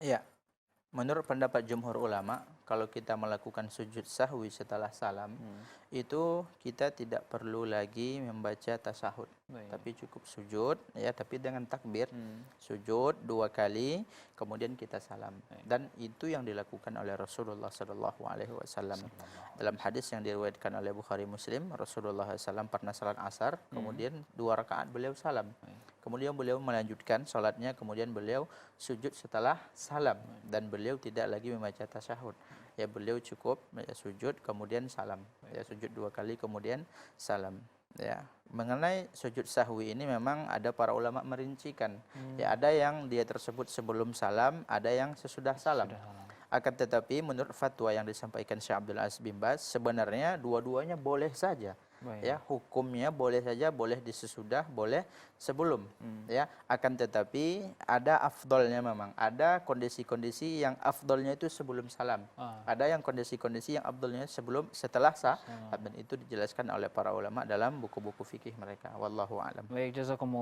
Iya, menurut pendapat jumhur ulama, kalau kita melakukan sujud sahwi setelah salam, itu kita tidak perlu lagi membaca tasyahud. Baik. Tapi cukup sujud, ya, tapi dengan takbir. Sujud 2 kali, kemudian kita salam. Baik. Dan itu yang dilakukan oleh Rasulullah Sallallahu Alaihi Wasallam. Sallallahu Dalam alaihi hadis yang diriwayatkan oleh Bukhari Muslim, Rasulullah SAW pernah salat asar, kemudian 2 rakaat beliau salam. Baik. Kemudian beliau melanjutkan salatnya, kemudian beliau sujud setelah salam dan beliau tidak lagi membaca tasyahud. Ya, beliau cukup ya, sujud kemudian salam. Ya, sujud 2 kali kemudian salam. Ya, mengenai sujud sahwi ini memang ada para ulama merincikan. Ya, ada yang dia tersebut sebelum salam, ada yang sesudah salam. Sudah salam. Akan tetapi menurut fatwa yang disampaikan Syekh Abdul Aziz bin Baz, sebenarnya dua-duanya boleh saja. Baik. Ya, hukumnya boleh saja, boleh di sesudah, boleh sebelum. Ya, akan tetapi ada afdolnya memang. Ada kondisi-kondisi yang afdolnya itu sebelum salam. Ada yang kondisi-kondisi yang afdolnya setelah dan itu dijelaskan oleh para ulama dalam buku-buku fikih mereka. Wallahu a'lam. Baik, jazakumullah.